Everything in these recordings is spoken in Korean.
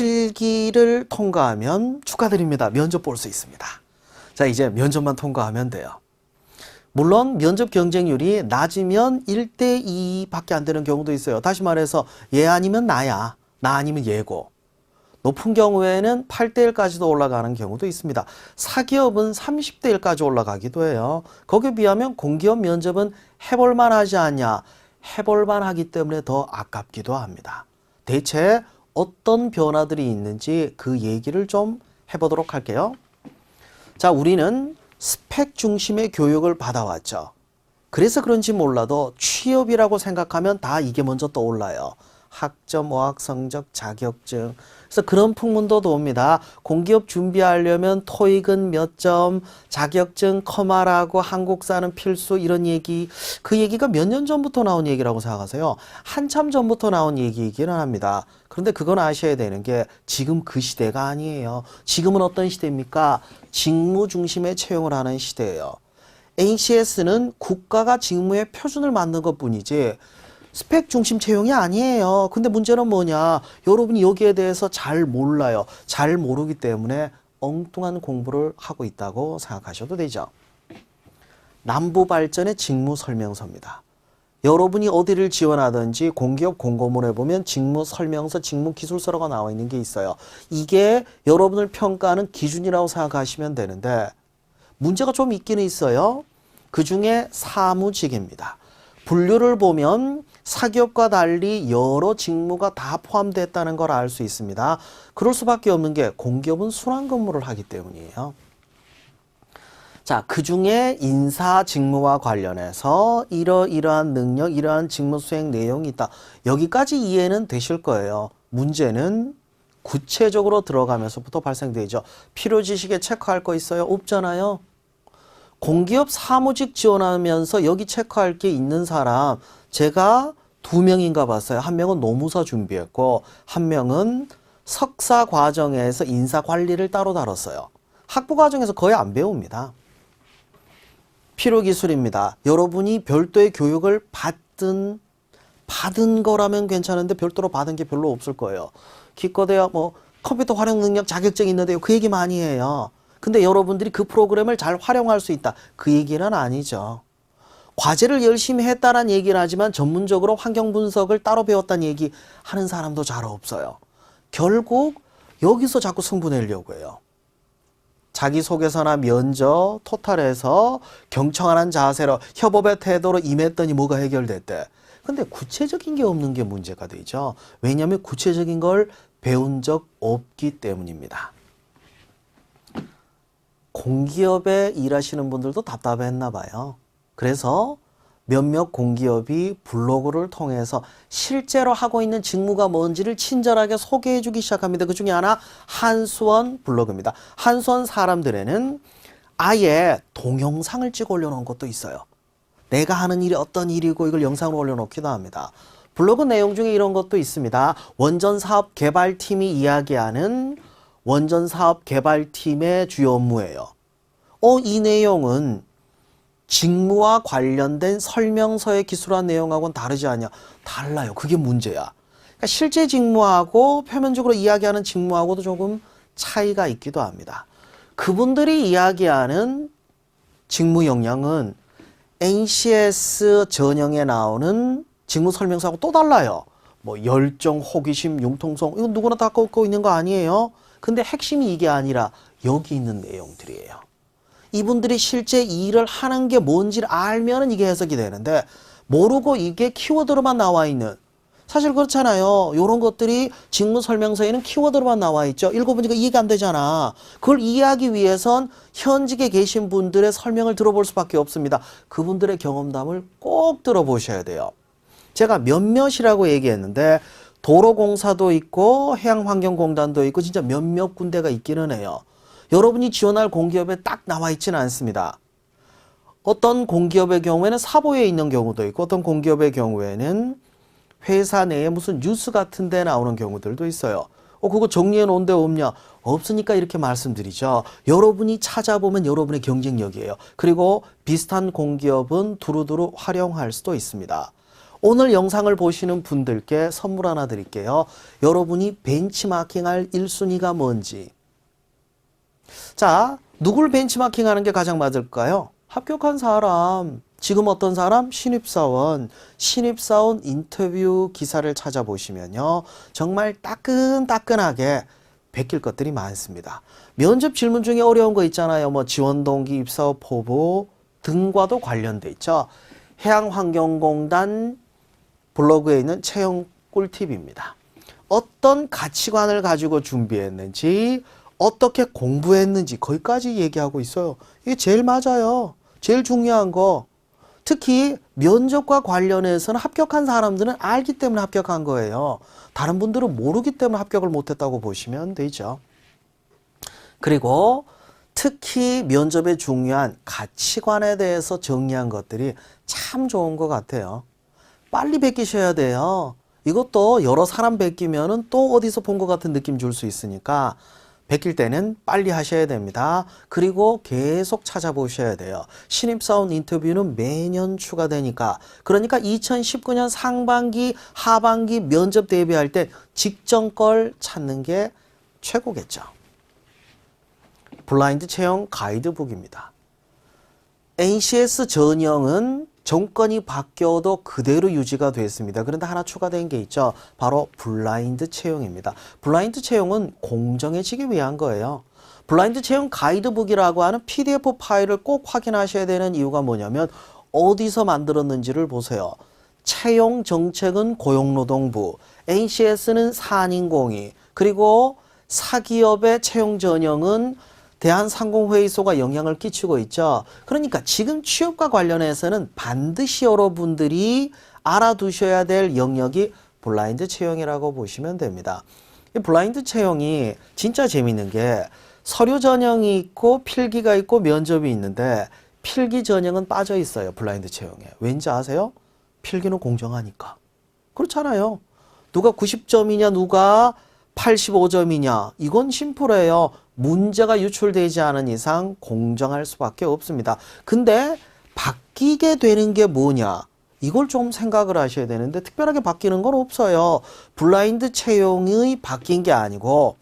필기를 통과하면 축하드립니다. 면접 볼 수 있습니다. 자, 이제 면접만 통과하면 돼요. 물론 면접 경쟁률이 낮으면 1대2밖에 안 되는 경우도 있어요. 다시 말해서 얘 아니면 나야, 나 아니면 얘고. 높은 경우에는 8대1까지도 올라가는 경우도 있습니다. 사기업은 30대1까지 올라가기도 해요. 거기에 비하면 공기업 면접은 해볼만 하지 않냐. 해볼만 하기 때문에 더 아깝기도 합니다. 대체 어떤 변화들이 있는지 그 얘기를 좀 해보도록 할게요. 자, 우리는 스펙 중심의 교육을 받아왔죠. 그래서 그런지 몰라도 취업이라고 생각하면 다 이게 먼저 떠올라요. 학점, 어학 성적, 자격증. 그래서 그런 풍문도 돕니다. 공기업 준비하려면 토익은 몇 점, 자격증 커마라고 한국사는 필수 이런 얘기. 그 얘기가 몇 년 전부터 나온 얘기라고 생각하세요? 한참 전부터 나온 얘기이기는 합니다. 그런데 그건 아셔야 되는 게 지금 그 시대가 아니에요. 지금은 어떤 시대입니까? 직무 중심의 채용을 하는 시대예요. ACS는 국가가 직무의 표준을 만든 것뿐이지 스펙 중심 채용이 아니에요. 근데 문제는 뭐냐? 여러분이 여기에 대해서 잘 몰라요. 잘 모르기 때문에 엉뚱한 공부를 하고 있다고 생각하셔도 되죠. 남부발전의 직무 설명서입니다. 여러분이 어디를 지원하든지 공기업 공고문에 보면 직무 설명서, 직무 기술서라고 나와 있는 게 있어요. 이게 여러분을 평가하는 기준이라고 생각하시면 되는데 문제가 좀 있기는 있어요. 그 중에 사무직입니다. 분류를 보면 사기업과 달리 여러 직무가 다 포함됐다는 걸 알 수 있습니다. 그럴 수밖에 없는 게 공기업은 순환근무를 하기 때문이에요. 자, 그 중에 인사 직무와 관련해서 이러이러한 능력, 이러한 직무 수행 내용이 있다. 여기까지 이해는 되실 거예요. 문제는 구체적으로 들어가면서부터 발생되죠. 필요 지식에 체크할 거 있어요? 없잖아요. 공기업 사무직 지원하면서 여기 체크할 게 있는 사람 제가 2명인가 봤어요. 한 명은 노무사 준비했고 한 명은 석사 과정에서 인사 관리를 따로 다뤘어요. 학부 과정에서 거의 안 배웁니다. 필요기술입니다. 여러분이 별도의 교육을 받은 거라면 괜찮은데 별도로 받은 게 별로 없을 거예요. 기껏해야 뭐 컴퓨터 활용 능력 자격증 있는데요. 그 얘기 많이 해요. 근데 여러분들이 그 프로그램을 잘 활용할 수 있다. 그 얘기는 아니죠. 과제를 열심히 했다는 얘기는 하지만 전문적으로 환경 분석을 따로 배웠다는 얘기 하는 사람도 잘 없어요. 결국 여기서 자꾸 승부 내려고 해요. 자기소개서나 면접, 토탈에서 경청하는 자세로 협업의 태도로 임했더니 뭐가 해결됐대. 근데 구체적인 게 없는 게 문제가 되죠. 왜냐하면 구체적인 걸 배운 적 없기 때문입니다. 공기업에 일하시는 분들도 답답했나 봐요. 그래서 몇몇 공기업이 블로그를 통해서 실제로 하고 있는 직무가 뭔지를 친절하게 소개해 주기 시작합니다. 그 중에 하나 한수원 블로그입니다. 한수원 사람들에는 아예 동영상을 찍어 올려놓은 것도 있어요. 내가 하는 일이 어떤 일이고 이걸 영상으로 올려놓기도 합니다. 블로그 내용 중에 이런 것도 있습니다. 원전사업 개발팀이 이야기하는 원전사업 개발팀의 주요 업무예요. 이 내용은 직무와 관련된 설명서의 기술한 내용하고는 다르지 않냐? 달라요. 그게 문제야. 그러니까 실제 직무하고 표면적으로 이야기하는 직무하고도 조금 차이가 있기도 합니다. 그분들이 이야기하는 직무 역량은 NCS 전형에 나오는 직무 설명서하고 또 달라요. 뭐 열정, 호기심, 융통성 이건 누구나 다 갖고 있는 거 아니에요? 근데 핵심이 이게 아니라 여기 있는 내용들이에요. 이분들이 실제 일을 하는 게 뭔지를 알면은 이게 해석이 되는데 모르고 이게 키워드로만 나와 있는 사실 그렇잖아요. 이런 것들이 직무 설명서에는 키워드로만 나와 있죠. 읽어보니까 이해가 안 되잖아. 그걸 이해하기 위해선 현직에 계신 분들의 설명을 들어볼 수밖에 없습니다. 그분들의 경험담을 꼭 들어보셔야 돼요. 제가 몇몇이라고 얘기했는데 도로공사도 있고 해양환경공단도 있고 진짜 몇몇 군데가 있기는 해요. 여러분이 지원할 공기업에 딱 나와 있지는 않습니다. 어떤 공기업의 경우에는 사보에 있는 경우도 있고 어떤 공기업의 경우에는 회사 내에 무슨 뉴스 같은 데 나오는 경우들도 있어요. 그거 정리해 놓은 데 없냐? 없으니까 이렇게 말씀드리죠. 여러분이 찾아보면 여러분의 경쟁력이에요. 그리고 비슷한 공기업은 두루두루 활용할 수도 있습니다. 오늘 영상을 보시는 분들께 선물 하나 드릴게요. 여러분이 벤치마킹할 1순위가 뭔지. 자, 누굴 벤치마킹하는 게 가장 맞을까요? 합격한 사람, 지금 어떤 사람? 신입사원 인터뷰 기사를 찾아보시면요. 정말 따끈따끈하게 베낄 것들이 많습니다. 면접 질문 중에 어려운 거 있잖아요. 뭐 지원 동기, 입사 후 포부 등과도 관련돼 있죠. 해양환경공단 블로그에 있는 채용 꿀팁입니다. 어떤 가치관을 가지고 준비했는지, 어떻게 공부했는지 거기까지 얘기하고 있어요. 이게 제일 맞아요. 제일 중요한 거. 특히 면접과 관련해서는 합격한 사람들은 알기 때문에 합격한 거예요. 다른 분들은 모르기 때문에 합격을 못했다고 보시면 되죠. 그리고 특히 면접에 중요한 가치관에 대해서 정리한 것들이 참 좋은 것 같아요. 빨리 베끼셔야 돼요. 이것도 여러 사람 베끼면은 또 어디서 본 것 같은 느낌 줄 수 있으니까 베낄 때는 빨리 하셔야 됩니다. 그리고 계속 찾아보셔야 돼요. 신입사원 인터뷰는 매년 추가되니까. 그러니까 2019년 상반기, 하반기 면접 대비할 때 직전 걸 찾는 게 최고겠죠. 블라인드 채용 가이드북입니다. NCS 전형은 정권이 바뀌어도 그대로 유지가 됐습니다. 그런데 하나 추가된 게 있죠. 바로 블라인드 채용입니다. 블라인드 채용은 공정해지기 위한 거예요. 블라인드 채용 가이드북이라고 하는 PDF 파일을 꼭 확인하셔야 되는 이유가 뭐냐면 어디서 만들었는지를 보세요. 채용 정책은 고용노동부, NCS는 산인공의, 그리고 사기업의 채용 전형은 대한상공회의소가 영향을 끼치고 있죠. 그러니까 지금 취업과 관련해서는 반드시 여러분들이 알아두셔야 될 영역이 블라인드 채용이라고 보시면 됩니다. 이 블라인드 채용이 진짜 재밌는 게 서류 전형이 있고 필기가 있고 면접이 있는데 필기 전형은 빠져 있어요. 블라인드 채용에. 왠지 아세요? 필기는 공정하니까. 그렇잖아요. 누가 90점이냐 누가 85점이냐 이건 심플해요. 문제가 유출되지 않은 이상 공정할 수밖에 없습니다. 근데 바뀌게 되는 게 뭐냐? 이걸 좀 생각을 하셔야 되는데 특별하게 바뀌는 건 없어요. 블라인드 채용이 바뀐 게 아니고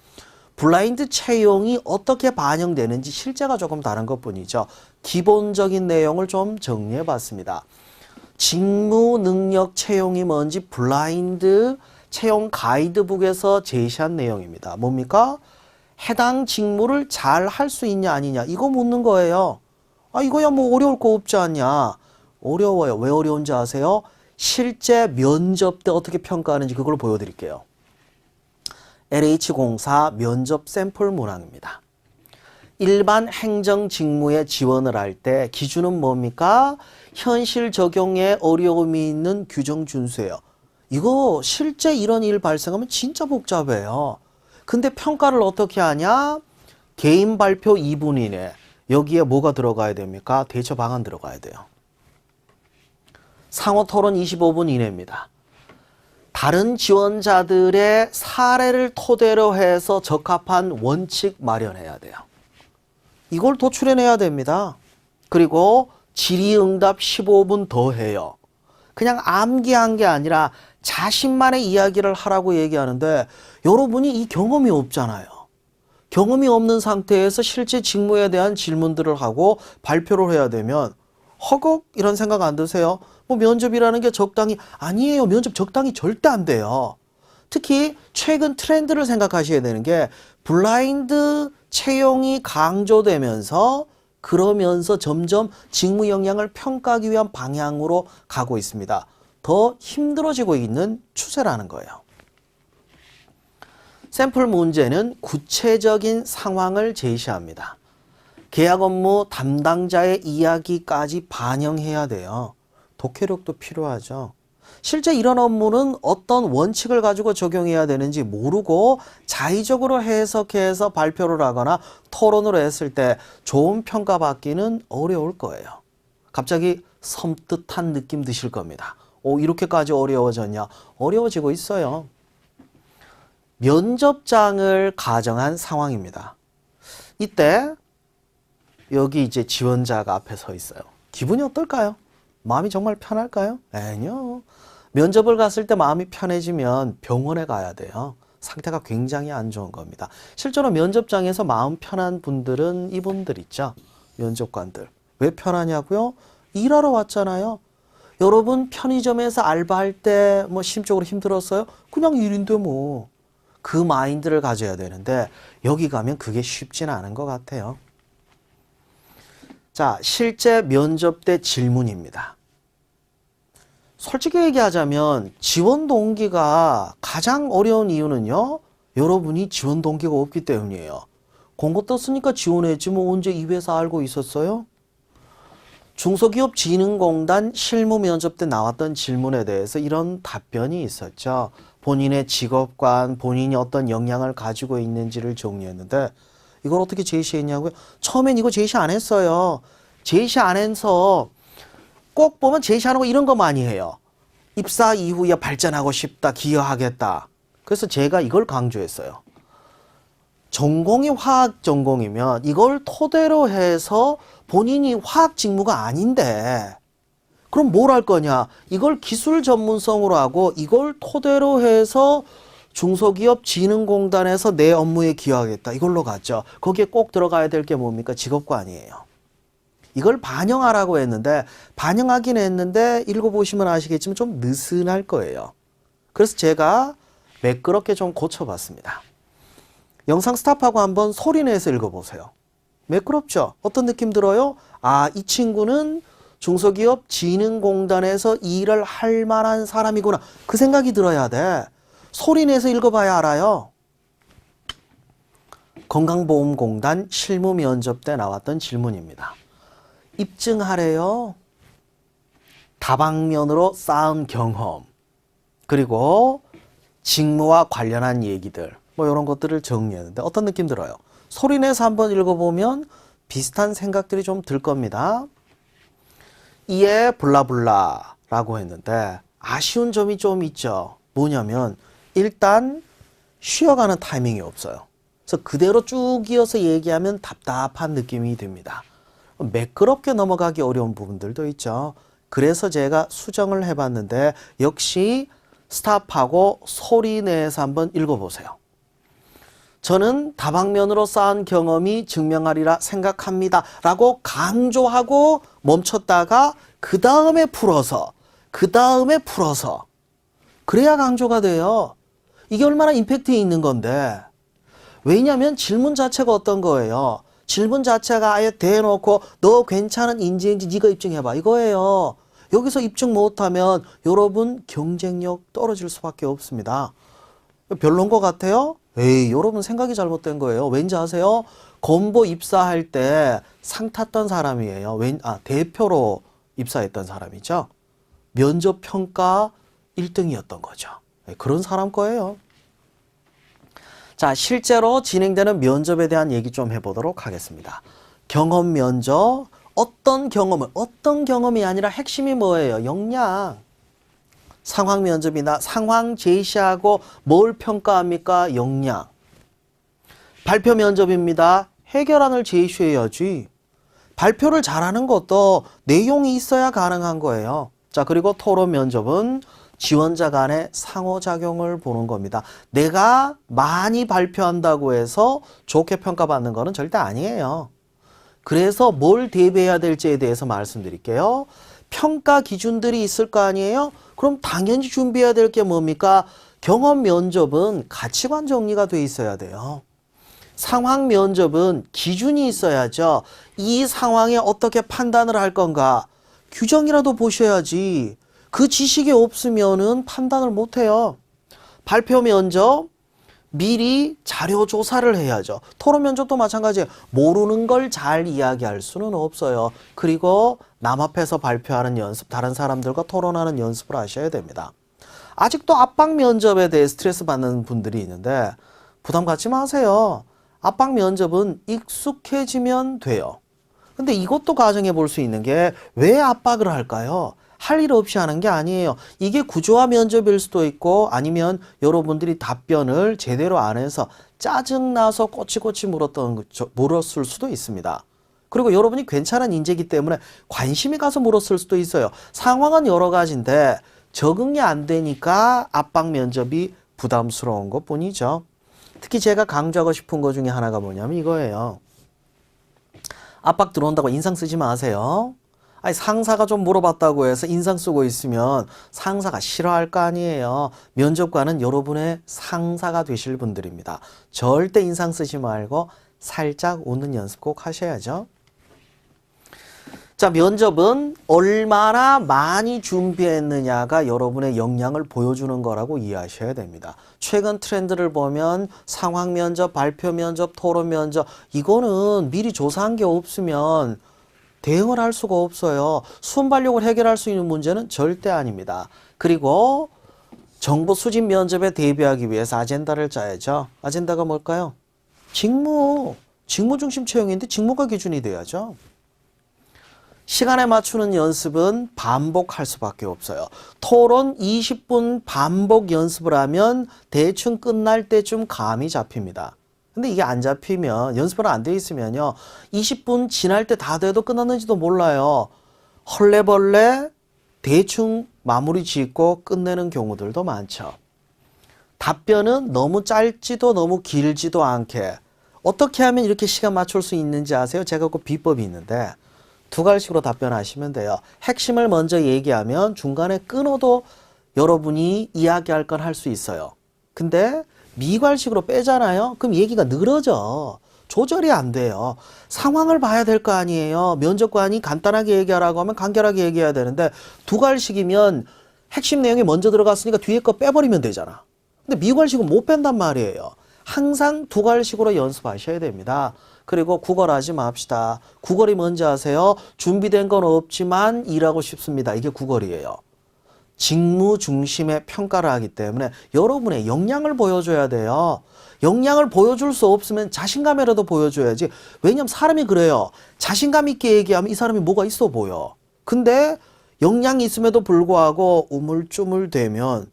블라인드 채용이 어떻게 반영되는지 실제가 조금 다른 것뿐이죠. 기본적인 내용을 좀 정리해 봤습니다. 직무 능력 채용이 뭔지 블라인드 채용 가이드북에서 제시한 내용입니다. 뭡니까? 해당 직무를 잘 할 수 있냐 아니냐 이거 묻는 거예요. 아 이거야 뭐 어려울 거 없지 않냐. 어려워요. 왜 어려운지 아세요? 실제 면접 때 어떻게 평가하는지 그걸 보여드릴게요. LH공사 면접 샘플 문항입니다. 일반 행정 직무에 지원을 할 때 기준은 뭡니까? 현실 적용에 어려움이 있는 규정 준수예요. 이거 실제 이런 일 발생하면 진짜 복잡해요. 근데 평가를 어떻게 하냐? 개인 발표 2분 이내. 여기에 뭐가 들어가야 됩니까? 대처 방안 들어가야 돼요. 상호 토론 25분 이내입니다. 다른 지원자들의 사례를 토대로 해서 적합한 원칙 마련해야 돼요. 이걸 도출해내야 됩니다. 그리고 질의응답 15분 더 해요. 그냥 암기한 게 아니라 자신만의 이야기를 하라고 얘기하는데 여러분이 이 경험이 없잖아요. 경험이 없는 상태에서 실제 직무에 대한 질문들을 하고 발표를 해야 되면 허걱 이런 생각 안 드세요? 뭐 면접이라는 게 적당히 아니에요. 면접 적당히 절대 안 돼요. 특히 최근 트렌드를 생각하셔야 되는 게 블라인드 채용이 강조되면서 그러면서 점점 직무 역량을 평가하기 위한 방향으로 가고 있습니다. 더 힘들어지고 있는 추세라는 거예요. 샘플 문제는 구체적인 상황을 제시합니다. 계약 업무 담당자의 이야기까지 반영해야 돼요. 독해력도 필요하죠. 실제 이런 업무는 어떤 원칙을 가지고 적용해야 되는지 모르고 자의적으로 해석해서 발표를 하거나 토론을 했을 때 좋은 평가받기는 어려울 거예요. 갑자기 섬뜩한 느낌 드실 겁니다. 이렇게까지 어려워졌냐? 어려워지고 있어요. 면접장을 가정한 상황입니다. 이때 여기 이제 지원자가 앞에 서 있어요. 기분이 어떨까요? 마음이 정말 편할까요? 아니요. 면접을 갔을 때 마음이 편해지면 병원에 가야 돼요. 상태가 굉장히 안 좋은 겁니다. 실제로 면접장에서 마음 편한 분들은 이분들 있죠. 면접관들. 왜 편하냐고요? 일하러 왔잖아요. 여러분 편의점에서 알바할 때 뭐 심적으로 힘들었어요? 그냥 일인데 뭐. 그 마인드를 가져야 되는데 여기 가면 그게 쉽지는 않은 것 같아요. 자, 실제 면접 때 질문입니다. 솔직히 얘기하자면 지원 동기가 가장 어려운 이유는요. 여러분이 지원 동기가 없기 때문이에요. 공고 떴으니까 지원했지 뭐 언제 이 회사 알고 있었어요? 중소기업진흥공단 실무면접 때 나왔던 질문에 대해서 이런 답변이 있었죠. 본인의 직업관, 본인이 어떤 역량을 가지고 있는지를 정리했는데 이걸 어떻게 제시했냐고요? 처음엔 이거 제시 안 했어요. 제시 안 해서 꼭 보면 제시하는 거 이런 거 많이 해요. 입사 이후에 발전하고 싶다, 기여하겠다. 그래서 제가 이걸 강조했어요. 전공이 화학 전공이면 이걸 토대로 해서 본인이 화학 직무가 아닌데 그럼 뭘 할 거냐? 이걸 기술 전문성으로 하고 이걸 토대로 해서 중소기업진흥공단에서 내 업무에 기여하겠다. 이걸로 갔죠. 거기에 꼭 들어가야 될 게 뭡니까? 직업관이에요. 이걸 반영하라고 했는데 반영하긴 했는데 읽어보시면 아시겠지만 좀 느슨할 거예요. 그래서 제가 매끄럽게 좀 고쳐봤습니다. 영상 스탑하고 한번 소리내서 읽어보세요. 매끄럽죠? 어떤 느낌 들어요? 아, 이 친구는 중소기업진흥공단에서 일을 할 만한 사람이구나. 그 생각이 들어야 돼. 소리내서 읽어봐야 알아요. 건강보험공단 실무면접 때 나왔던 질문입니다. 입증하래요. 다방면으로 쌓은 경험, 그리고 직무와 관련한 얘기들, 뭐 이런 것들을 정리했는데 어떤 느낌 들어요? 소리내서 한번 읽어보면 비슷한 생각들이 좀 들 겁니다. 이에 블라블라라고 했는데 아쉬운 점이 좀 있죠. 뭐냐면 일단 쉬어가는 타이밍이 없어요. 그래서 그대로 쭉 이어서 얘기하면 답답한 느낌이 듭니다. 매끄럽게 넘어가기 어려운 부분들도 있죠. 그래서 제가 수정을 해봤는데 역시 스탑하고 소리 내서 한번 읽어보세요. 저는 다방면으로 쌓은 경험이 증명하리라 생각합니다. 라고 강조하고 멈췄다가 그 다음에 풀어서 그래야 강조가 돼요. 이게 얼마나 임팩트 있는 건데. 왜냐하면 질문 자체가 어떤 거예요? 질문 자체가 아예 대놓고 너 괜찮은 인재인지 네가 입증해봐 이거예요. 여기서 입증 못하면 여러분 경쟁력 떨어질 수밖에 없습니다. 별론 것 같아요? 에이, 여러분 생각이 잘못된 거예요. 왠지 아세요? 건보 입사할 때 상 탔던 사람이에요. 대표로 입사했던 사람이죠. 면접 평가 1등이었던 거죠. 그런 사람 거예요. 자, 실제로 진행되는 면접에 대한 얘기 좀 해보도록 하겠습니다. 경험 면접, 어떤 경험이 아니라 핵심이 뭐예요? 역량. 상황 면접이나 상황 제시하고 뭘 평가합니까? 역량. 발표 면접입니다. 해결안을 제시해야지. 발표를 잘하는 것도 내용이 있어야 가능한 거예요. 자, 그리고 토론 면접은 지원자 간의 상호작용을 보는 겁니다. 내가 많이 발표한다고 해서 좋게 평가받는 거는 절대 아니에요. 그래서 뭘 대비해야 될지에 대해서 말씀드릴게요. 평가 기준들이 있을 거 아니에요? 그럼 당연히 준비해야 될 게 뭡니까? 경험 면접은 가치관 정리가 돼 있어야 돼요. 상황 면접은 기준이 있어야죠. 이 상황에 어떻게 판단을 할 건가? 규정이라도 보셔야지. 그 지식이 없으면은 판단을 못 해요. 발표 면접, 미리 자료 조사를 해야죠. 토론 면접도 마찬가지예요. 모르는 걸 잘 이야기할 수는 없어요. 그리고 남 앞에서 발표하는 연습, 다른 사람들과 토론하는 연습을 하셔야 됩니다. 아직도 압박 면접에 대해 스트레스 받는 분들이 있는데 부담 갖지 마세요. 압박 면접은 익숙해지면 돼요. 근데 이것도 가정해 볼 수 있는 게 왜 압박을 할까요? 할 일 없이 하는 게 아니에요. 이게 구조화 면접일 수도 있고 아니면 여러분들이 답변을 제대로 안 해서 짜증나서 꼬치꼬치 물었을 수도 있습니다. 그리고 여러분이 괜찮은 인재이기 때문에 관심이 가서 물었을 수도 있어요. 상황은 여러 가지인데 적응이 안 되니까 압박 면접이 부담스러운 것 뿐이죠. 특히 제가 강조하고 싶은 것 중에 하나가 뭐냐면 이거예요. 압박 들어온다고 인상 쓰지 마세요. 아니, 상사가 좀 물어봤다고 해서 인상 쓰고 있으면 상사가 싫어할 거 아니에요. 면접관은 여러분의 상사가 되실 분들입니다. 절대 인상 쓰지 말고 살짝 웃는 연습 꼭 하셔야죠. 자, 면접은 얼마나 많이 준비했느냐가 여러분의 역량을 보여주는 거라고 이해하셔야 됩니다. 최근 트렌드를 보면 상황 면접, 발표 면접, 토론 면접, 이거는 미리 조사한 게 없으면 대응을 할 수가 없어요. 순발력을 해결할 수 있는 문제는 절대 아닙니다. 그리고 정보 수집 면접에 대비하기 위해서 아젠다를 짜야죠. 아젠다가 뭘까요? 직무 중심 채용인데 직무가 기준이 돼야죠. 시간에 맞추는 연습은 반복할 수밖에 없어요. 토론 20분 반복 연습을 하면 대충 끝날 때쯤 감이 잡힙니다. 근데 이게 안 잡히면, 연습을 안 돼 있으면요, 20분 지날 때 다 돼도 끝났는지도 몰라요. 헐레벌레 대충 마무리 짓고 끝내는 경우들도 많죠. 답변은 너무 짧지도 너무 길지도 않게 어떻게 하면 이렇게 시간 맞출 수 있는지 아세요? 제가 그 비법이 있는데 두 가지식으로 답변하시면 돼요. 핵심을 먼저 얘기하면 중간에 끊어도 여러분이 이야기할 건 할 수 있어요. 근데 미괄식으로 빼잖아요. 그럼 얘기가 늘어져. 조절이 안 돼요. 상황을 봐야 될 거 아니에요. 면접관이 간단하게 얘기하라고 하면 간결하게 얘기해야 되는데 두괄식이면 핵심 내용이 먼저 들어갔으니까 뒤에 거 빼버리면 되잖아. 근데 미괄식은 못 뺀단 말이에요. 항상 두괄식으로 연습하셔야 됩니다. 그리고 구걸하지 맙시다. 구걸이 뭔지 아세요? 준비된 건 없지만 일하고 싶습니다. 이게 구걸이에요. 직무 중심의 평가를 하기 때문에 여러분의 역량을 보여줘야 돼요. 역량을 보여줄 수 없으면 자신감이라도 보여줘야지. 왜냐면 사람이 그래요. 자신감 있게 얘기하면 이 사람이 뭐가 있어 보여. 근데 역량이 있음에도 불구하고 우물쭈물되면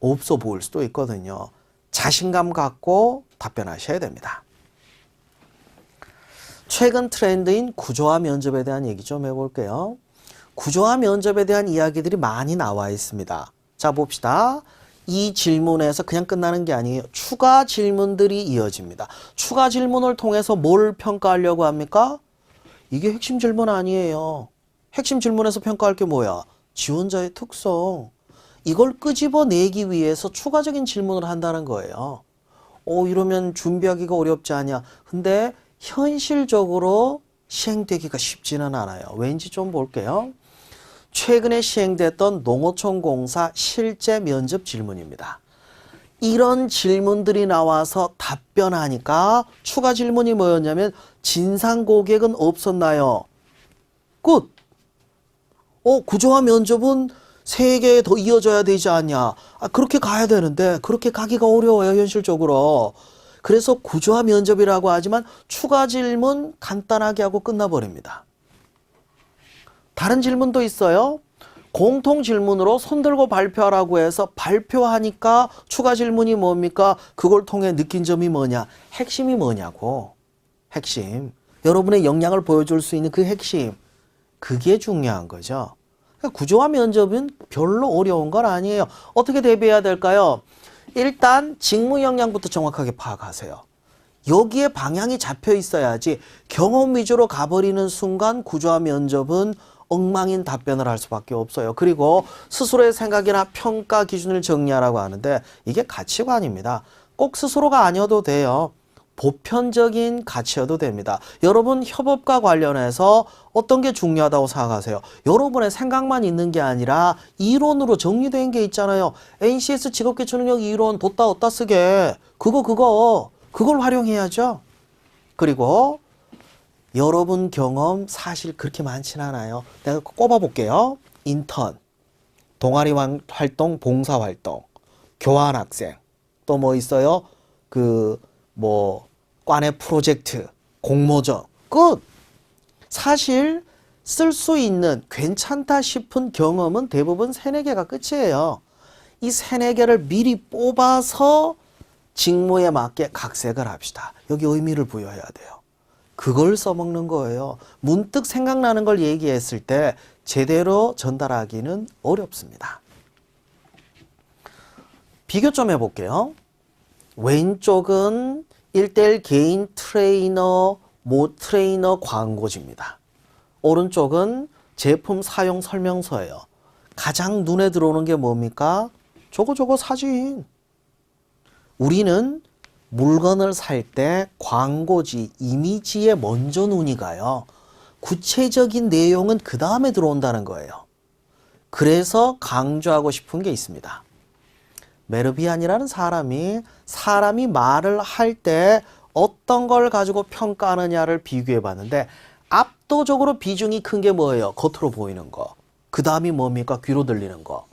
없어 보일 수도 있거든요. 자신감 갖고 답변하셔야 됩니다. 최근 트렌드인 구조화 면접에 대한 얘기 좀 해볼게요. 구조화 면접에 대한 이야기들이 많이 나와 있습니다. 자, 봅시다. 이 질문에서 그냥 끝나는 게 아니에요. 추가 질문들이 이어집니다. 추가 질문을 통해서 뭘 평가하려고 합니까? 이게 핵심 질문 아니에요. 핵심 질문에서 평가할 게 뭐야? 지원자의 특성. 이걸 끄집어내기 위해서 추가적인 질문을 한다는 거예요. 이러면 준비하기가 어렵지 않냐? 근데 현실적으로 시행되기가 쉽지는 않아요. 왠지 좀 볼게요. 최근에 시행됐던 농어촌 공사 실제 면접 질문입니다. 이런 질문들이 나와서 답변하니까 추가 질문이 뭐였냐면 진상 고객은 없었나요? 끝! 구조화 면접은 3개 더 이어져야 되지 않냐? 그렇게 가야 되는데 그렇게 가기가 어려워요, 현실적으로. 그래서 구조화 면접이라고 하지만 추가 질문 간단하게 하고 끝나버립니다. 다른 질문도 있어요. 공통 질문으로 손들고 발표하라고 해서 발표하니까 추가 질문이 뭡니까? 그걸 통해 느낀 점이 뭐냐? 핵심이 뭐냐고. 핵심. 여러분의 역량을 보여줄 수 있는 그 핵심. 그게 중요한 거죠. 그러니까 구조화 면접은 별로 어려운 건 아니에요. 어떻게 대비해야 될까요? 일단 직무 역량부터 정확하게 파악하세요. 여기에 방향이 잡혀 있어야지 경험 위주로 가버리는 순간 구조화 면접은 엉망인 답변을 할 수밖에 없어요. 그리고 스스로의 생각이나 평가 기준을 정리하라고 하는데 이게 가치관입니다. 꼭 스스로가 아니어도 돼요. 보편적인 가치여도 됩니다. 여러분 협업과 관련해서 어떤 게 중요하다고 생각하세요? 여러분의 생각만 있는 게 아니라 이론으로 정리된 게 있잖아요. NCS 직업기초능력 이론 뒀다 얻다 쓰게 그걸 활용해야죠. 그리고 여러분 경험 사실 그렇게 많진 않아요. 내가 꼽아볼게요. 인턴, 동아리 활동, 봉사활동, 교환학생, 또 뭐 있어요? 과내 프로젝트, 공모전, 끝! 사실 쓸 수 있는 괜찮다 싶은 경험은 대부분 3, 4개가 끝이에요. 이 3, 4개를 미리 뽑아서 직무에 맞게 각색을 합시다. 여기 의미를 부여해야 돼요. 그걸 써먹는 거예요. 문득 생각나는 걸 얘기했을 때 제대로 전달하기는 어렵습니다. 비교 좀 해볼게요. 왼쪽은 1:1 개인 트레이너, 트레이너 광고지입니다. 오른쪽은 제품 사용 설명서예요. 가장 눈에 들어오는 게 뭡니까? 저거 사진. 우리는 물건을 살 때 광고지, 이미지에 먼저 눈이 가요. 구체적인 내용은 그 다음에 들어온다는 거예요. 그래서 강조하고 싶은 게 있습니다. 메르비안이라는 사람이 말을 할 때 어떤 걸 가지고 평가하느냐를 비교해 봤는데 압도적으로 비중이 큰 게 뭐예요? 겉으로 보이는 거. 그 다음이 뭡니까? 귀로 들리는 거.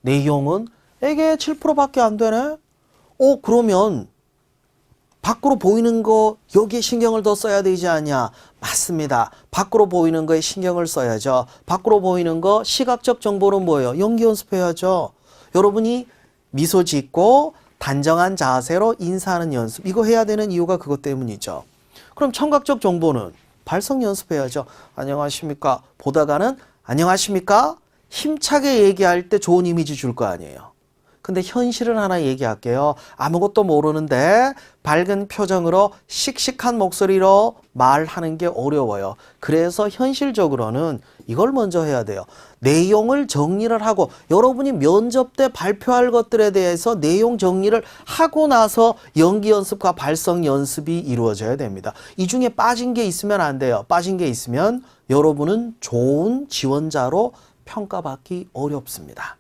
내용은 이게 7%밖에 안 되네? 그러면 밖으로 보이는 거 여기에 신경을 더 써야 되지 않냐? 맞습니다. 밖으로 보이는 거에 신경을 써야죠. 밖으로 보이는 거 시각적 정보는 뭐예요? 연기 연습해야죠. 여러분이 미소 짓고 단정한 자세로 인사하는 연습. 이거 해야 되는 이유가 그것 때문이죠. 그럼 청각적 정보는 발성 연습해야죠. 안녕하십니까? 보다가는 안녕하십니까? 힘차게 얘기할 때 좋은 이미지 줄 거 아니에요. 근데 현실은 하나 얘기할게요. 아무것도 모르는데 밝은 표정으로 씩씩한 목소리로 말하는 게 어려워요. 그래서 현실적으로는 이걸 먼저 해야 돼요. 내용을 정리를 하고 여러분이 면접 때 발표할 것들에 대해서 내용 정리를 하고 나서 연기 연습과 발성 연습이 이루어져야 됩니다. 이 중에 빠진 게 있으면 안 돼요. 빠진 게 있으면 여러분은 좋은 지원자로 평가받기 어렵습니다.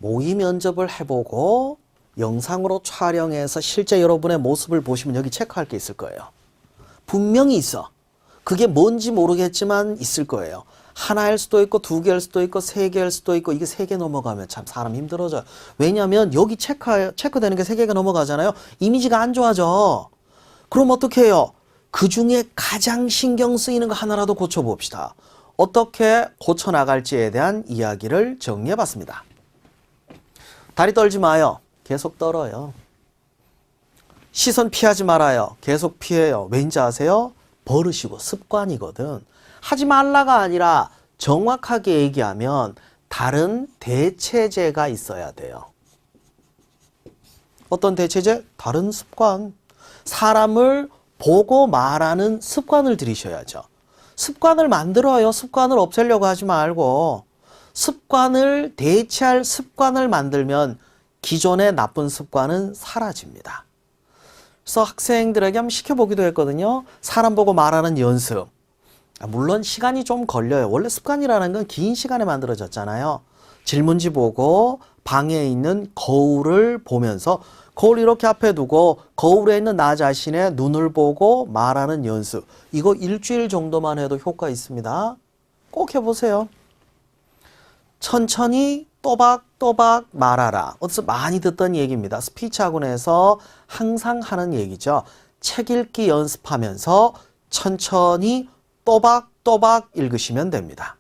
모의 면접을 해보고 영상으로 촬영해서 실제 여러분의 모습을 보시면 여기 체크할 게 있을 거예요. 분명히 있어. 그게 뭔지 모르겠지만 있을 거예요. 하나일 수도 있고 2개일 수도 있고 3개일 수도 있고 이게 3개 넘어가면 참 사람 힘들어져요. 왜냐하면 여기 체크되는 게 3개가 넘어가잖아요. 이미지가 안 좋아져. 그럼 어떻게 해요? 그 중에 가장 신경 쓰이는 거 하나라도 고쳐봅시다. 어떻게 고쳐나갈지에 대한 이야기를 정리해봤습니다. 다리 떨지 마요. 계속 떨어요. 시선 피하지 말아요. 계속 피해요. 왠지 아세요? 버릇이고 습관이거든. 하지 말라가 아니라 정확하게 얘기하면 다른 대체제가 있어야 돼요. 어떤 대체제? 다른 습관. 사람을 보고 말하는 습관을 들이셔야죠. 습관을 만들어요. 습관을 없애려고 하지 말고. 습관을 대체할 습관을 만들면 기존의 나쁜 습관은 사라집니다. 그래서 학생들에게 한번 시켜보기도 했거든요. 사람 보고 말하는 연습. 물론 시간이 좀 걸려요. 원래 습관이라는 건 긴 시간에 만들어졌잖아요. 질문지 보고 방에 있는 거울을 보면서 거울 이렇게 앞에 두고 거울에 있는 나 자신의 눈을 보고 말하는 연습. 이거 일주일 정도만 해도 효과 있습니다. 꼭 해보세요. 천천히 또박또박 말하라. 어디서 많이 듣던 얘기입니다. 스피치 학원에서 항상 하는 얘기죠. 책 읽기 연습하면서 천천히 또박또박 읽으시면 됩니다.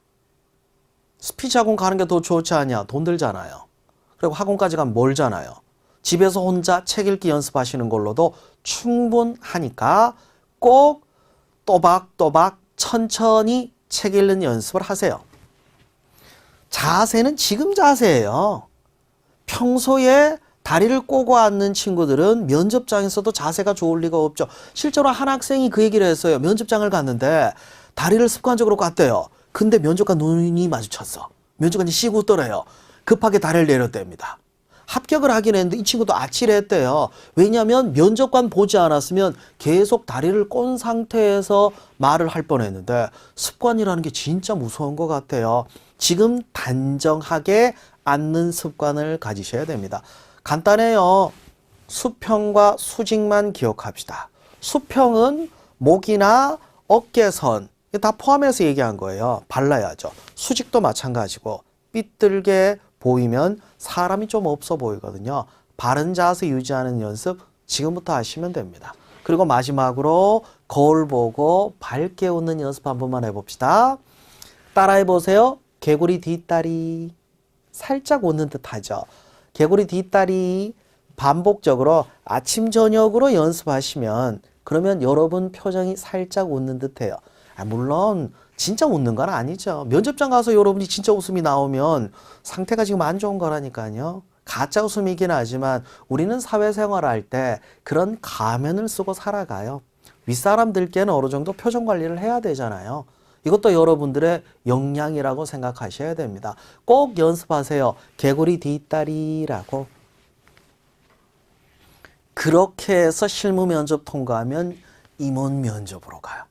스피치 학원 가는 게 더 좋지 않냐? 돈 들잖아요. 그리고 학원까지 가면 멀잖아요. 집에서 혼자 책 읽기 연습하시는 걸로도 충분하니까 꼭 또박또박 천천히 책 읽는 연습을 하세요. 자세는 지금 자세예요. 평소에 다리를 꼬고 앉는 친구들은 면접장에서도 자세가 좋을 리가 없죠. 실제로 한 학생이 그 얘기를 했어요. 면접장을 갔는데 다리를 습관적으로 깠대요. 근데 면접관 눈이 마주쳤어. 면접관이 씩 웃더래요. 급하게 다리를 내렸답니다. 합격을 하긴 했는데 이 친구도 아찔했대요. 왜냐하면 면접관 보지 않았으면 계속 다리를 꼰 상태에서 말을 할 뻔했는데 습관이라는 게 진짜 무서운 것 같아요. 지금 단정하게 앉는 습관을 가지셔야 됩니다. 간단해요. 수평과 수직만 기억합시다. 수평은 목이나 어깨선 다 포함해서 얘기한 거예요. 발라야죠. 수직도 마찬가지고 삐뚤게 보이면 사람이 좀 없어 보이거든요. 바른 자세 유지하는 연습 지금부터 하시면 됩니다. 그리고 마지막으로 거울 보고 밝게 웃는 연습 한 번만 해봅시다. 따라해 보세요. 개구리 뒷다리. 살짝 웃는 듯 하죠. 개구리 뒷다리 반복적으로 아침 저녁으로 연습하시면 그러면 여러분 표정이 살짝 웃는 듯 해요. 물론 진짜 웃는 건 아니죠. 면접장 가서 여러분이 진짜 웃음이 나오면 상태가 지금 안 좋은 거라니까요. 가짜 웃음이긴 하지만 우리는 사회생활할 때 그런 가면을 쓰고 살아가요. 윗사람들께는 어느 정도 표정 관리를 해야 되잖아요. 이것도 여러분들의 역량이라고 생각하셔야 됩니다. 꼭 연습하세요. 개구리 뒷다리라고. 그렇게 해서 실무 면접 통과하면 임원 면접으로 가요.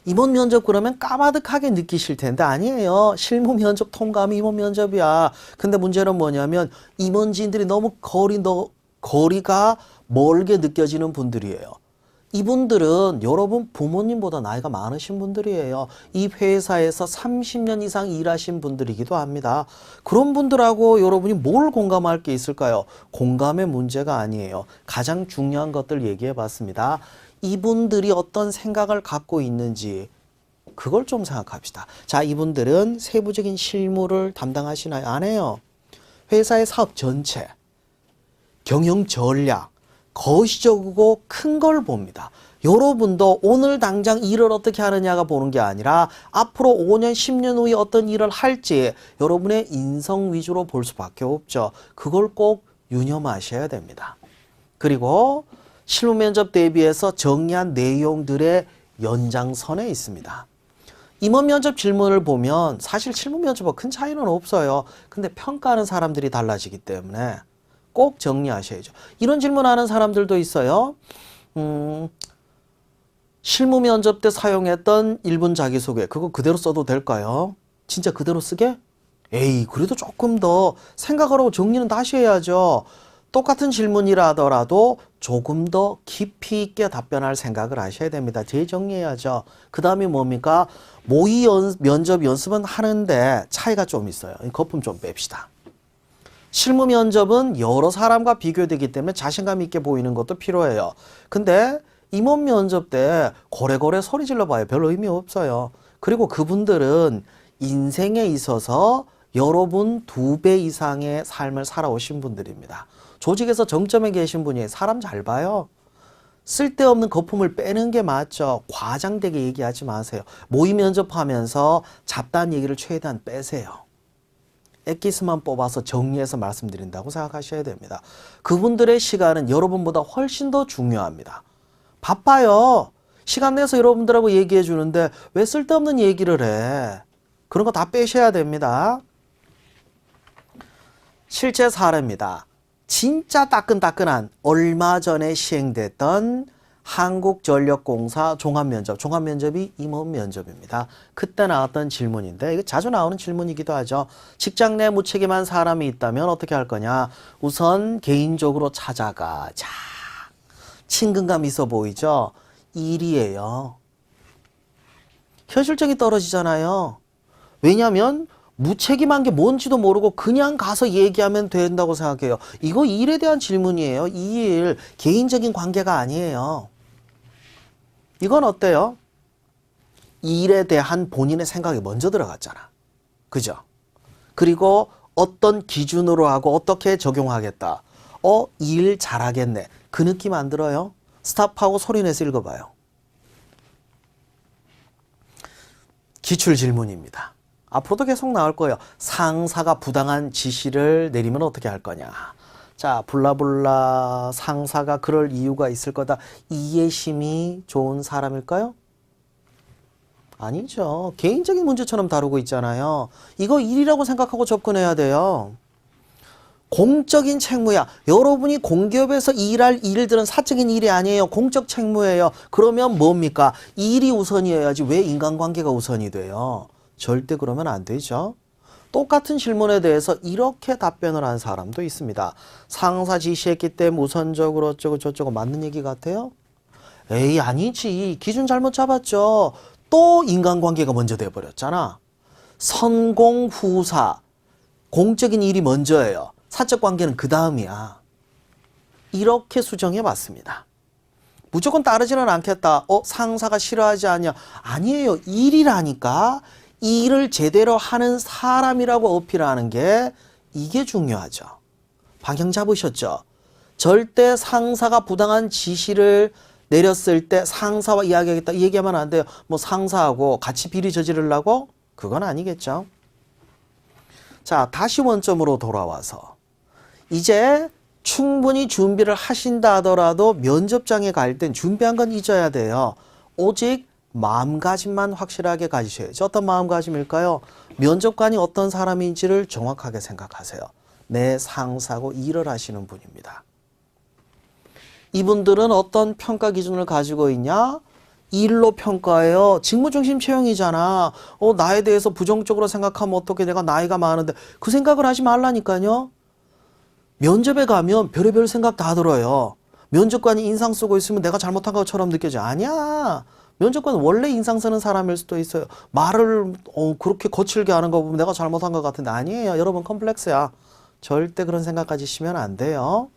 임원 면접 그러면 까마득하게 느끼실 텐데 아니에요. 실무 면접 통과하면 임원 면접이야. 근데 문제는 뭐냐면 임원진들이 너무 거리가 멀게 느껴지는 분들이에요. 이분들은 여러분 부모님보다 나이가 많으신 분들이에요. 이 회사에서 30년 이상 일하신 분들이기도 합니다. 그런 분들하고 여러분이 뭘 공감할 게 있을까요? 공감의 문제가 아니에요. 가장 중요한 것들 얘기해 봤습니다. 이분들이 어떤 생각을 갖고 있는지 그걸 좀 생각합시다. 자, 이분들은 세부적인 실무를 담당하시나요? 안 해요. 회사의 사업 전체, 경영 전략, 거시적이고 큰 걸 봅니다. 여러분도 오늘 당장 일을 어떻게 하느냐가 보는 게 아니라 앞으로 5년, 10년 후에 어떤 일을 할지 여러분의 인성 위주로 볼 수밖에 없죠. 그걸 꼭 유념하셔야 됩니다. 그리고 실무 면접 대비해서 정리한 내용들의 연장선에 있습니다. 임원 면접 질문을 보면 사실 실무 면접과 큰 차이는 없어요. 근데 평가하는 사람들이 달라지기 때문에 꼭 정리하셔야죠. 이런 질문하는 사람들도 있어요. 실무 면접 때 사용했던 1분 자기소개 그거 그대로 써도 될까요? 진짜 그대로 쓰게? 에이, 그래도 조금 더 생각을 하고 정리는 다시 해야죠. 똑같은 질문이라 하더라도 조금 더 깊이 있게 답변할 생각을 하셔야 됩니다. 재정리해야죠. 그 다음에 뭡니까? 모의 면접 연습은 하는데 차이가 좀 있어요. 거품 좀 뺍시다. 실무 면접은 여러 사람과 비교되기 때문에 자신감 있게 보이는 것도 필요해요. 근데 임원 면접 때 고래고래 소리 질러 봐요. 별 의미 없어요. 그리고 그분들은 인생에 있어서 여러분 2배 이상의 삶을 살아오신 분들입니다. 조직에서 정점에 계신 분이 사람 잘 봐요. 쓸데없는 거품을 빼는 게 맞죠. 과장되게 얘기하지 마세요. 모의 면접하면서 잡다한 얘기를 최대한 빼세요. 엑기스만 뽑아서 정리해서 말씀드린다고 생각하셔야 됩니다. 그분들의 시간은 여러분보다 훨씬 더 중요합니다. 바빠요. 시간 내서 여러분들하고 얘기해 주는데 왜 쓸데없는 얘기를 해? 그런 거 다 빼셔야 됩니다. 실제 사례입니다. 진짜 따끈따끈한 얼마 전에 시행됐던 한국전력공사 종합면접. 종합면접이 임원 면접입니다. 그때 나왔던 질문인데 이거 자주 나오는 질문이기도 하죠. 직장 내 무책임한 사람이 있다면 어떻게 할 거냐. 우선 개인적으로 찾아가. 자, 친근감 있어 보이죠? 일이에요. 현실적이 떨어지잖아요. 왜냐하면 무책임한 게 뭔지도 모르고 그냥 가서 얘기하면 된다고 생각해요. 이거 일에 대한 질문이에요. 이 일 개인적인 관계가 아니에요. 이건 어때요? 일에 대한 본인의 생각이 먼저 들어갔잖아. 그죠? 그리고 어떤 기준으로 하고 어떻게 적용하겠다. 일 잘하겠네. 그 느낌 안 들어요? 스탑하고 소리내서 읽어봐요. 기출 질문입니다. 앞으로도 계속 나올 거예요. 상사가 부당한 지시를 내리면 어떻게 할 거냐. 자, 블라블라 상사가 그럴 이유가 있을 거다. 이해심이 좋은 사람일까요? 아니죠. 개인적인 문제처럼 다루고 있잖아요. 이거 일이라고 생각하고 접근해야 돼요. 공적인 책무야. 여러분이 공기업에서 일할 일들은 사적인 일이 아니에요. 공적 책무예요. 그러면 뭡니까? 일이 우선이어야지 왜 인간관계가 우선이 돼요? 절대 그러면 안 되죠. 똑같은 질문에 대해서 이렇게 답변을 한 사람도 있습니다. 상사 지시했기 때문에 우선적으로 어쩌고 저쩌고 맞는 얘기 같아요? 에이, 아니지. 기준 잘못 잡았죠. 또 인간관계가 먼저 돼버렸잖아. 선공후사. 공적인 일이 먼저예요. 사적 관계는 그 다음이야. 이렇게 수정해 봤습니다. 무조건 따르지는 않겠다. 상사가 싫어하지 않냐. 아니에요. 일이라니까. 이 일을 제대로 하는 사람이라고 어필하는 게 이게 중요하죠. 방향 잡으셨죠? 절대 상사가 부당한 지시를 내렸을 때 상사와 이야기하겠다 얘기하면 안 돼요. 뭐 상사하고 같이 비리 저지르려고? 그건 아니겠죠. 자, 다시 원점으로 돌아와서 이제 충분히 준비를 하신다 하더라도 면접장에 갈 땐 준비한 건 잊어야 돼요. 오직 마음가짐만 확실하게 가지셔야죠. 어떤 마음가짐일까요? 면접관이 어떤 사람인지를 정확하게 생각하세요. 내 상사고 일을 하시는 분입니다. 이분들은 어떤 평가 기준을 가지고 있냐? 일로 평가해요. 직무중심 채용이잖아. 나에 대해서 부정적으로 생각하면 어떻게, 내가 나이가 많은데, 그 생각을 하지 말라니까요. 면접에 가면 별의별 생각 다 들어요. 면접관이 인상 쓰고 있으면 내가 잘못한 것처럼 느껴져. 아니야. 면접관은 원래 인상 쓰는 사람일 수도 있어요. 말을 그렇게 거칠게 하는 거 보면 내가 잘못한 것 같은데, 아니에요. 여러분 컴플렉스야. 절대 그런 생각 가지시면 안 돼요.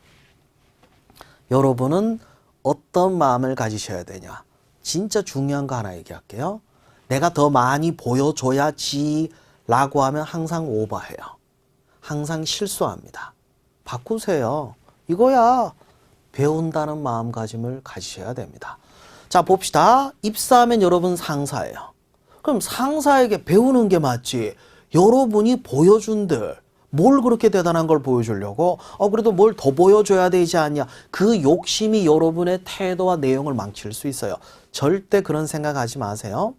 여러분은 어떤 마음을 가지셔야 되냐. 진짜 중요한 거 하나 얘기할게요. 내가 더 많이 보여줘야지 라고 하면 항상 오버해요. 항상 실수합니다. 바꾸세요. 이거야. 배운다는 마음가짐을 가지셔야 됩니다. 자, 봅시다. 입사하면 여러분 상사예요. 그럼 상사에게 배우는 게 맞지. 여러분이 보여준들. 뭘 그렇게 대단한 걸 보여주려고? 그래도 뭘 더 보여줘야 되지 않냐? 그 욕심이 여러분의 태도와 내용을 망칠 수 있어요. 절대 그런 생각하지 마세요.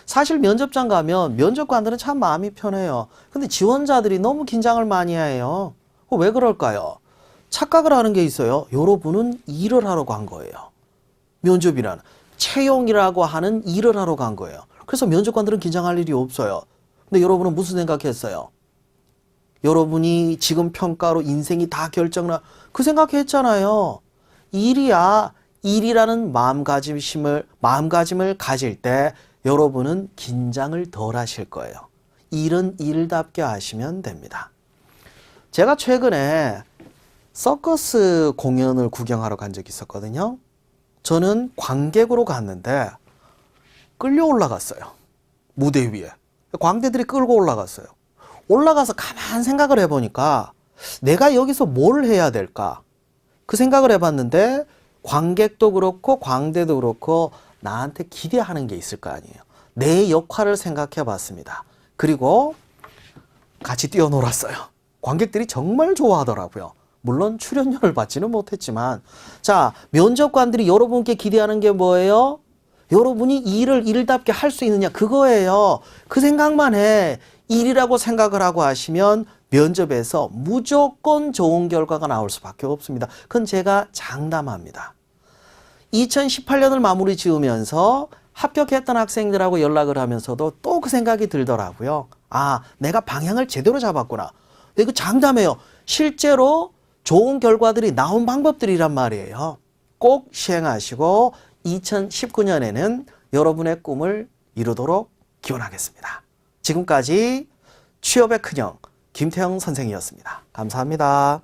사실 면접장 가면 면접관들은 참 마음이 편해요. 근데 지원자들이 너무 긴장을 많이 해요. 왜 그럴까요? 착각을 하는 게 있어요. 여러분은 일을 하러 간 거예요. 면접이란 채용이라고 하는 일을 하러 간 거예요. 그래서 면접관들은 긴장할 일이 없어요. 근데 여러분은 무슨 생각했어요? 여러분이 지금 평가로 인생이 다 결정나, 그 생각했잖아요. 일이야. 일이라는 마음가짐을 가질 때 여러분은 긴장을 덜 하실 거예요. 일은 일답게 하시면 됩니다. 제가 최근에 서커스 공연을 구경하러 간 적이 있었거든요. 저는 관객으로 갔는데 끌려 올라갔어요. 무대 위에. 관객들이 끌고 올라갔어요. 올라가서 가만 생각을 해보니까 내가 여기서 뭘 해야 될까? 그 생각을 해봤는데 관객도 그렇고 광대도 그렇고 나한테 기대하는 게 있을 거 아니에요. 내 역할을 생각해 봤습니다. 그리고 같이 뛰어놀았어요. 관객들이 정말 좋아하더라고요. 물론 출연료를 받지는 못했지만, 자, 면접관들이 여러분께 기대하는 게 뭐예요? 여러분이 일을 일답게 할 수 있느냐, 그거예요. 그 생각만 해. 일이라고 생각을 하고 하시면 면접에서 무조건 좋은 결과가 나올 수밖에 없습니다. 그건 제가 장담합니다. 2018년을 마무리 지으면서 합격했던 학생들하고 연락을 하면서도 또 그 생각이 들더라고요. 내가 방향을 제대로 잡았구나. 이거 장담해요. 실제로 좋은 결과들이 나온 방법들이란 말이에요. 꼭 시행하시고 2019년에는 여러분의 꿈을 이루도록 기원하겠습니다. 지금까지 취업의 큰형 김태형 선생이었습니다. 감사합니다.